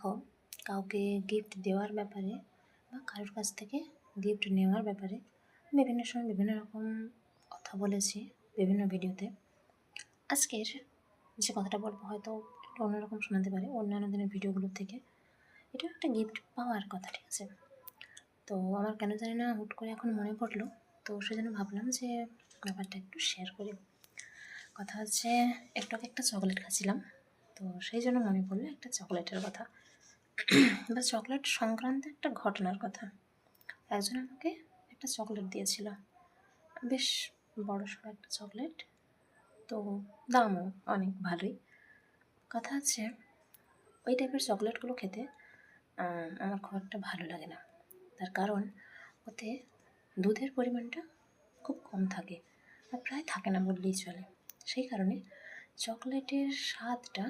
দেখো, কাউকে গিফট দেওয়ার ব্যাপারে বা কারোর কাছ থেকে গিফট নেওয়ার ব্যাপারে বিভিন্ন সময় বিভিন্ন রকম কথা বলেছি বিভিন্ন ভিডিওতে। আজকের যে কথাটা বলবো হয়তো একটু অন্যরকম শোনাতে পারে অন্যান্য দিনের ভিডিওগুলোর থেকে। এটা একটা গিফট পাওয়ার কথা, ঠিক আছে? তো আমার কেন জানি না হুট করে এখন মনে পড়লো, তো সেজন্য ভাবলাম যে ব্যাপারটা একটু শেয়ার করি। কথা হচ্ছে, একটু আগে একটা চকলেট খাচ্ছিলাম, তো সেই জন্য মনে পড়লো একটা চকলেটের কথা বা চকলেট সংক্রান্ত একটা ঘটনার কথা। একজন আমাকে একটা চকলেট দিয়েছিল, বেশ বড়সড় একটা চকলেট, তো দামও অনেক ভালোই। কথা হচ্ছে, ওই টাইপের চকলেটগুলো খেতে আমার খুব একটা ভালো লাগে না। তার কারণ ওতে দুধের পরিমাণটা খুব কম থাকে, আর প্রায় থাকে না বললেই চলে। সেই কারণে চকলেটের স্বাদটা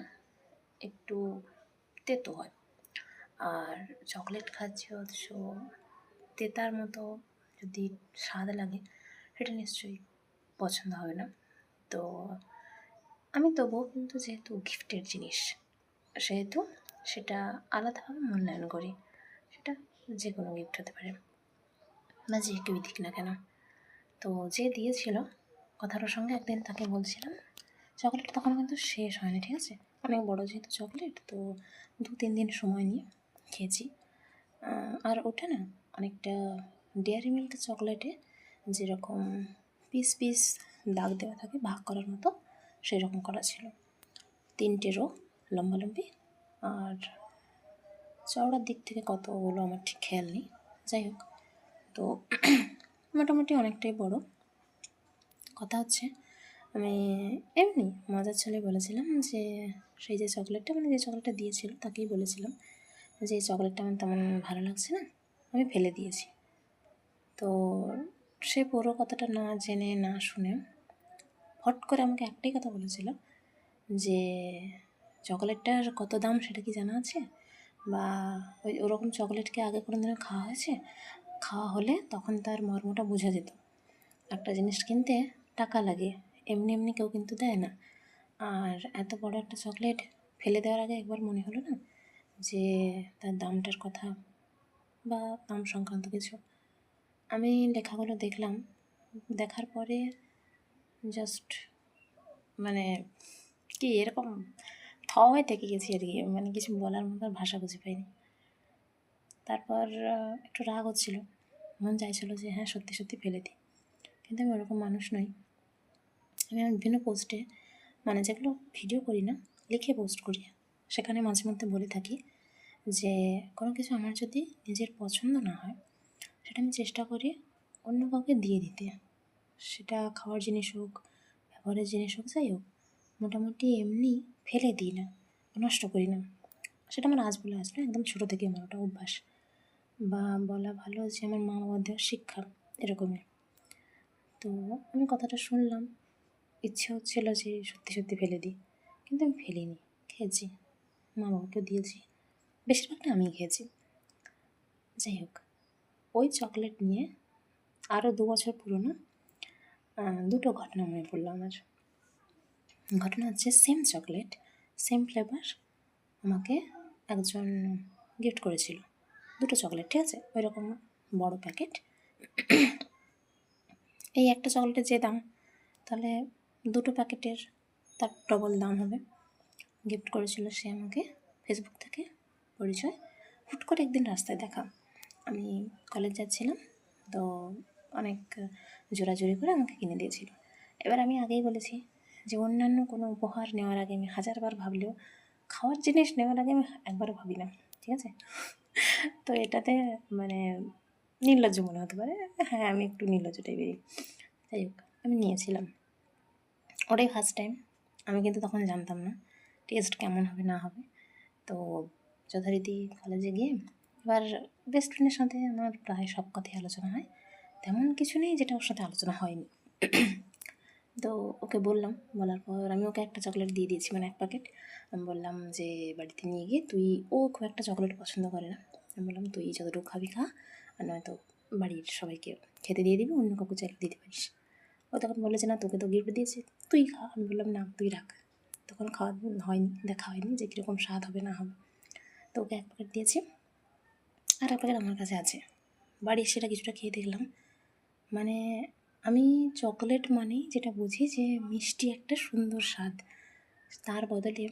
একটু তেতো হয়। আর চকলেট খাচ্ছি অথচ তেতার মতো যদি স্বাদ লাগে, সেটা নিশ্চয়ই পছন্দ হবে না। তো আমি তবুও কিন্তু যেহেতু গিফটের জিনিস, সেহেতু সেটা আলাদাভাবে মূল্যায়ন করি। সেটা যে কোনো গিফট হতে পারে বা যে কেউই দিক না কেন। তো যে দিয়েছিল কথাটার সঙ্গে একদিন তাকে বলছিলাম, চকলেটটা তখন কিন্তু শেষ হয়নি, ঠিক আছে? অনেক বড় যেহেতু চকলেট, তো 2-3 দিন সময় নিয়ে খেয়েছি। আর ওটা না অনেকটা ডেয়ারি মিল্ক চকলেটে যেরকম পিস পিস দাগ দেওয়া থাকে ভাগ করার মতো, সেরকম করা ছিল। 3টে রো লম্বালম্বি, আর চওড়ার দিক থেকে কতগুলো আমার ঠিক খেয়াল নেই। যাই হোক, তো মোটামুটি অনেকটাই বড়। কথা হচ্ছে, আমি এমনি মজার ছলে বলেছিলাম যে সেই যে চকলেটটা যে চকলেটটা দিয়েছিল তাকেই বলেছিলাম যে এই চকলেটটা আমার তেমন ভালো লাগছে না, আমি ফেলে দিয়েছি। তো সে পুরো কথাটা না জেনে না শুনে হট করে আমাকে একটাই কথা বলেছিল যে চকলেটটার কত দাম সেটা কি জানা আছে, বা ওরকম চকলেটকে আগে কোনো দিনও খাওয়া হয়েছে? খাওয়া হলে তখন তার মর্মটা বোঝা যেত। একটা জিনিস কিনতে টাকা লাগে, এমনি এমনি কেউ কিন্তু দেয় না। আর এত বড় একটা চকলেট ফেলে দেওয়ার আগে একবার মনে হলো না যে তার দামটার কথা বা দাম সংক্রান্ত কিছু? আমি লেখাগুলো দেখলাম, দেখার পরে জাস্ট কি এরকম হয়ে থেকে গেছি আর কি, কিছু বলার মতো ভাষা খুঁজে পাইনি। তারপর একটু রাগ হচ্ছিল, মন চাইছিল যে হ্যাঁ সত্যি সত্যি ফেলে দিই, কিন্তু আমি ওরকম মানুষ নই। আমি আমার বিভিন্ন পোস্টে যেগুলো ভিডিও করি না, লিখে পোস্ট করি, সেখানে মাঝে মধ্যে বলে থাকি যে কোনো কিছু আমার যদি নিজের পছন্দ না হয়, সেটা আমি চেষ্টা করি অন্য কাউকে দিয়ে দিতে। সেটা খাওয়ার জিনিস হোক, ব্যবহারের জিনিস হোক, যাই হোক, মোটামুটি এমনি ফেলে দিই না, নষ্ট করি না। সেটা আমার আজ বলে আসলে একদম ছোটো থেকে আমার ওটা অভ্যাস, বা বলা ভালো যে আমার মা বাবার দেওয়ার শিক্ষা এরকমই। তো আমি কথাটা শুনলাম, ইচ্ছে হচ্ছিল যে সত্যি সত্যি ফেলে দিই, কিন্তু আমি ফেলিনি, খেয়েছি, মা বাবাকেও দিয়েছি, বেশিরভাগটা আমি খেয়েছি। যাই হোক, ওই চকলেট নিয়ে আরও 2 বছর পুরনো 2টো ঘটনা মনে পড়লো আমার। ঘটনা হচ্ছে, সেম চকলেট, সেম ফ্লেভার আমাকে একজন গিফট করেছিল। 2টো চকলেট, ঠিক আছে, ওই রকম বড়ো প্যাকেট। এই একটা চকলেটের যে দাম, তাহলে 2টো প্যাকেটের তার ডবল দাম হবে। গিফট করেছিল সে আমাকে, ফেসবুক থেকে পরিচয়, হুট করে একদিন রাস্তায় দেখা। আমি কলেজ যাচ্ছিলাম, তো অনেক জোরাজুরি করে আমাকে কিনে দিয়েছিল। এবার আমি আগেই বলেছি যে অন্যান্য কোনো উপহার নেওয়ার আগে আমি হাজারবার ভাবলেও খাওয়ার জিনিস নেওয়ার আগে আমি একবারও ভাবি না, ঠিক আছে? তো এটাতে নির্লজ্জ মনে হতে পারে, হ্যাঁ আমি একটু নির্লজ্জ টাইপেরই। যাই হোক, আমি নিয়েছিলাম, ওটাই ফার্স্ট টাইম। আমি কিন্তু তখন জানতাম না টেস্ট কেমন হবে না হবে। তো যথারীতি কলেজে গিয়ে এবার বেস্ট ফ্রেন্ডের সাথে আমার প্রায় সব কথাই আলোচনা হয়, তেমন কিছু নেই যেটা ওর সাথে আলোচনা হয়নি। তো ওকে বললাম, বলার পর আমি ওকে একটা চকলেট দিয়ে দিয়েছি, 1 প্যাকেট। আমি বললাম যে বাড়িতে নিয়ে গিয়ে তুই, ও খুব একটা চকলেট পছন্দ করে না, আমি বললাম তুই যতটুকু খাবি খা, আর নয়তো বাড়ির সবাইকে খেতে দিয়ে দিবি, অন্য কাউকে চাইলে দিতে পারিস। ও তখন বলেছে না তোকে তো গিফট দিয়েছে, তুই খা। আমি বললাম না তুই রাখ। তখন খাওয়া হয়নি, দেখা হয়নি যে কীরকম স্বাদ হবে না হবে। তো ওকে এক প্যাকেট দিয়েছি, আর এক প্যাকেট আমার কাছে আছে। বাড়ি এসে সেটা কিছুটা খেয়ে দেখলাম, মানে আমি চকোলেট মানেই যেটা বুঝি যে মিষ্টি একটা সুন্দর স্বাদ, তার বদলে